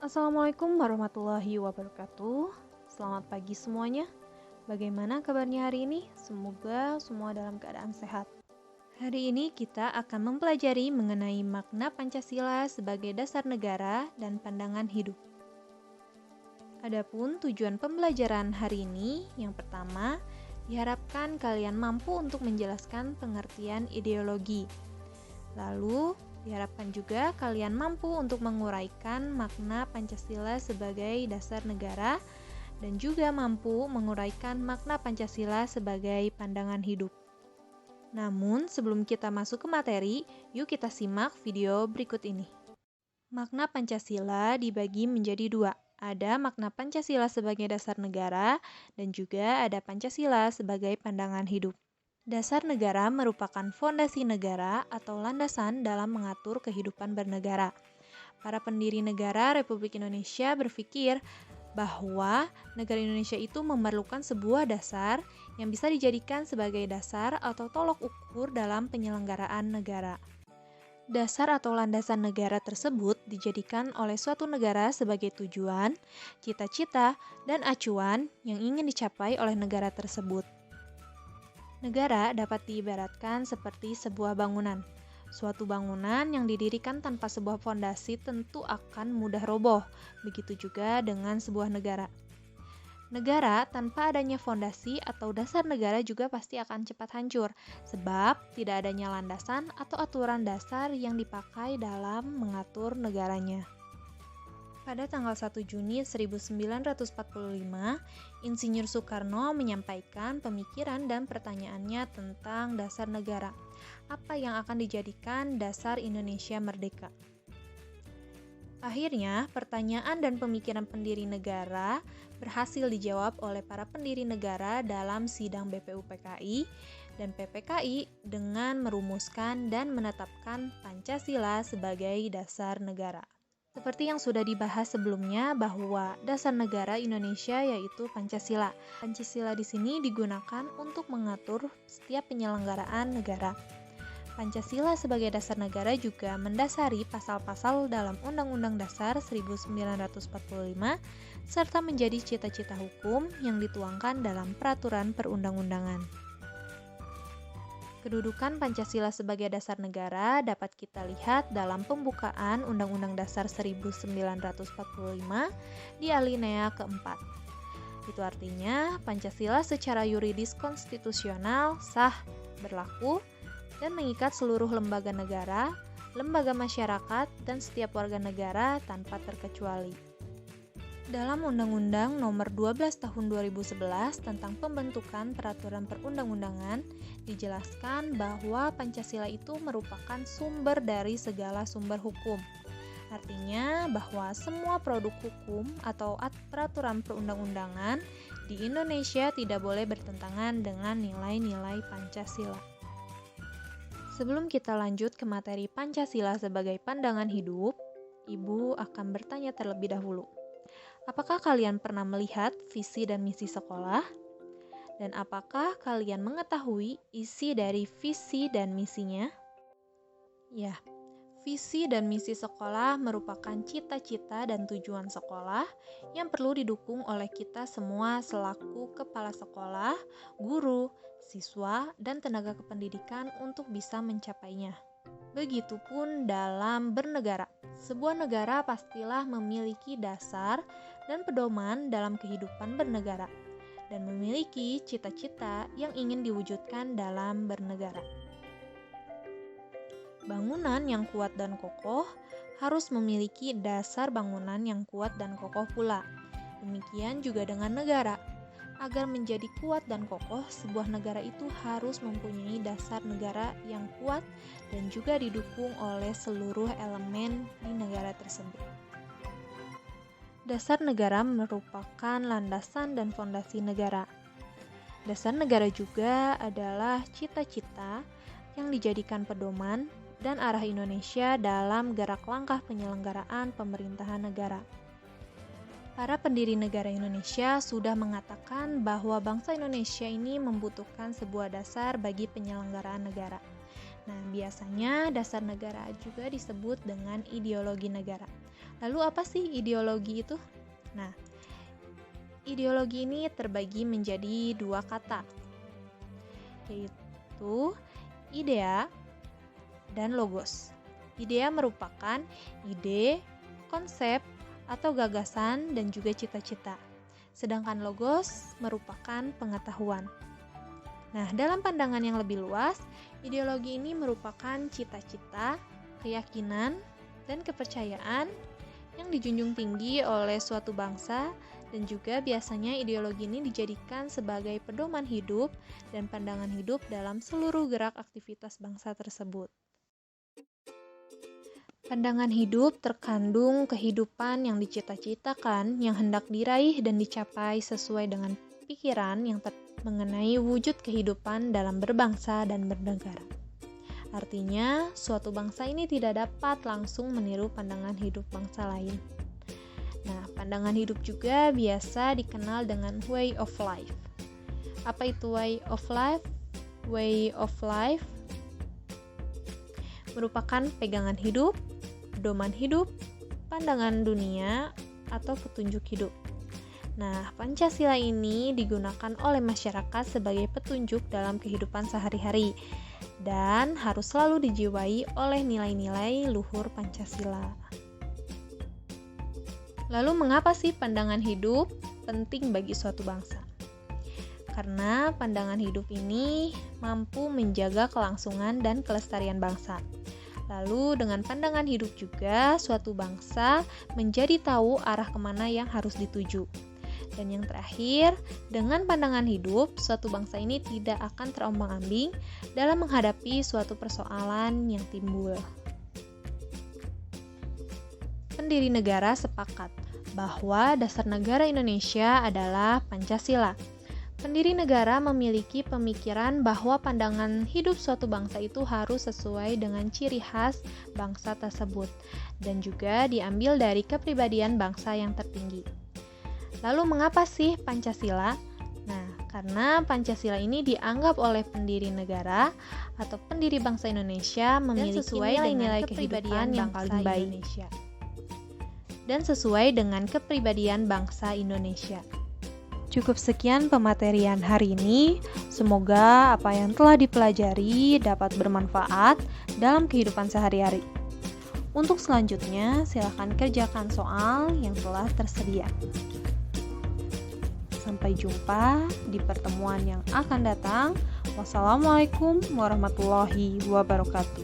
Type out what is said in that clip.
Assalamualaikum warahmatullahi wabarakatuh. Selamat pagi semuanya. Bagaimana kabarnya hari ini? Semoga semua dalam keadaan sehat. Hari ini kita akan mempelajari mengenai makna Pancasila sebagai dasar negara dan pandangan hidup. Adapun tujuan pembelajaran hari ini, yang pertama, diharapkan kalian mampu untuk menjelaskan pengertian ideologi. Lalu, diharapkan juga kalian mampu untuk menguraikan makna Pancasila sebagai dasar negara dan juga mampu menguraikan makna Pancasila sebagai pandangan hidup. Namun, sebelum kita masuk ke materi, yuk kita simak video berikut ini. Makna Pancasila dibagi menjadi dua. Ada makna Pancasila sebagai dasar negara dan juga ada Pancasila sebagai pandangan hidup. Dasar negara merupakan fondasi negara atau landasan dalam mengatur kehidupan bernegara. Para pendiri negara Republik Indonesia berpikir bahwa negara Indonesia itu memerlukan sebuah dasar yang bisa dijadikan sebagai dasar atau tolok ukur dalam penyelenggaraan negara. Dasar atau landasan negara tersebut dijadikan oleh suatu negara sebagai tujuan, cita-cita, dan acuan yang ingin dicapai oleh negara tersebut. Negara dapat diibaratkan seperti sebuah bangunan. Suatu bangunan yang didirikan tanpa sebuah fondasi tentu akan mudah roboh. Begitu juga dengan sebuah negara. Negara tanpa adanya fondasi atau dasar negara juga pasti akan cepat hancur, sebab tidak adanya landasan atau aturan dasar yang dipakai dalam mengatur negaranya. Pada tanggal 1 Juni 1945, Insinyur Soekarno menyampaikan pemikiran dan pertanyaannya tentang dasar negara. Apa yang akan dijadikan dasar Indonesia merdeka? Akhirnya, pertanyaan dan pemikiran pendiri negara berhasil dijawab oleh para pendiri negara dalam sidang BPUPKI dan PPKI dengan merumuskan dan menetapkan Pancasila sebagai dasar negara. Seperti yang sudah dibahas sebelumnya bahwa dasar negara Indonesia yaitu Pancasila. Pancasila di sini digunakan untuk mengatur setiap penyelenggaraan negara. Pancasila sebagai dasar negara juga mendasari pasal-pasal dalam Undang-Undang Dasar 1945 serta menjadi cita-cita hukum yang dituangkan dalam peraturan perundang-undangan. Kedudukan Pancasila sebagai dasar negara dapat kita lihat dalam pembukaan Undang-Undang Dasar 1945 di alinea keempat. Itu artinya Pancasila secara yuridis konstitusional sah, berlaku, dan mengikat seluruh lembaga negara, lembaga masyarakat, dan setiap warga negara tanpa terkecuali. Dalam Undang-Undang Nomor 12 Tahun 2011 tentang pembentukan peraturan perundang-undangan, dijelaskan bahwa Pancasila itu merupakan sumber dari segala sumber hukum. Artinya bahwa semua produk hukum atau peraturan perundang-undangan di Indonesia tidak boleh bertentangan dengan nilai-nilai Pancasila. Sebelum kita lanjut ke materi Pancasila sebagai pandangan hidup, Ibu akan bertanya terlebih dahulu. Apakah kalian pernah melihat visi dan misi sekolah? Dan apakah kalian mengetahui isi dari visi dan misinya? Ya, visi dan misi sekolah merupakan cita-cita dan tujuan sekolah yang perlu didukung oleh kita semua selaku kepala sekolah, guru, siswa, dan tenaga kependidikan untuk bisa mencapainya. Begitupun dalam bernegara. Sebuah negara pastilah memiliki dasar dan pedoman dalam kehidupan bernegara dan memiliki cita-cita yang ingin diwujudkan dalam bernegara. Bangunan yang kuat dan kokoh harus memiliki dasar bangunan yang kuat dan kokoh pula. Demikian juga dengan negara. Agar menjadi kuat dan kokoh, sebuah negara itu harus mempunyai dasar negara yang kuat dan juga didukung oleh seluruh elemen di negara tersebut. Dasar negara merupakan landasan dan fondasi negara. Dasar negara juga adalah cita-cita yang dijadikan pedoman dan arah Indonesia dalam gerak langkah penyelenggaraan pemerintahan negara. Para pendiri negara Indonesia sudah mengatakan bahwa bangsa Indonesia ini membutuhkan sebuah dasar bagi penyelenggaraan negara. Nah, biasanya dasar negara juga disebut dengan ideologi negara. Lalu apa sih ideologi itu? Nah, ideologi ini terbagi menjadi dua kata, yaitu idea dan logos. Idea merupakan ide, konsep, atau gagasan dan juga cita-cita. Sedangkan logos merupakan pengetahuan. Nah, dalam pandangan yang lebih luas, ideologi ini merupakan cita-cita, keyakinan, dan kepercayaan yang dijunjung tinggi oleh suatu bangsa, dan juga biasanya ideologi ini dijadikan sebagai pedoman hidup dan pandangan hidup dalam seluruh gerak aktivitas bangsa tersebut. Pandangan hidup terkandung kehidupan yang dicita-citakan, yang hendak diraih dan dicapai sesuai dengan pikiran yang mengenai wujud kehidupan dalam berbangsa dan bernegara. Artinya, suatu bangsa ini tidak dapat langsung meniru pandangan hidup bangsa lain. Nah, pandangan hidup juga biasa dikenal dengan way of life. Apa itu way of life? Way of life merupakan pegangan hidup, pedoman hidup, pandangan dunia, atau petunjuk hidup. Nah, Pancasila ini digunakan oleh masyarakat sebagai petunjuk dalam kehidupan sehari-hari dan harus selalu dijiwai oleh nilai-nilai luhur Pancasila. Lalu mengapa sih pandangan hidup penting bagi suatu bangsa? Karena pandangan hidup ini mampu menjaga kelangsungan dan kelestarian bangsa. Lalu dengan pandangan hidup juga suatu bangsa menjadi tahu arah kemana yang harus dituju. Dan yang terakhir, dengan pandangan hidup, suatu bangsa ini tidak akan terombang-ambing dalam menghadapi suatu persoalan yang timbul. Pendiri negara sepakat bahwa dasar negara Indonesia adalah Pancasila. Pendiri negara memiliki pemikiran bahwa pandangan hidup suatu bangsa itu harus sesuai dengan ciri khas bangsa tersebut dan juga diambil dari kepribadian bangsa yang tertinggi. Lalu mengapa sih Pancasila? Nah, karena Pancasila ini dianggap oleh pendiri negara atau pendiri bangsa Indonesia memiliki nilai-nilai kepribadian yang paling baik Indonesia. Dan sesuai dengan kepribadian bangsa Indonesia. Cukup sekian pematerian hari ini. Semoga apa yang telah dipelajari dapat bermanfaat dalam kehidupan sehari-hari. Untuk selanjutnya, silakan kerjakan soal yang telah tersedia. Sampai jumpa di pertemuan yang akan datang. Wassalamualaikum warahmatullahi wabarakatuh.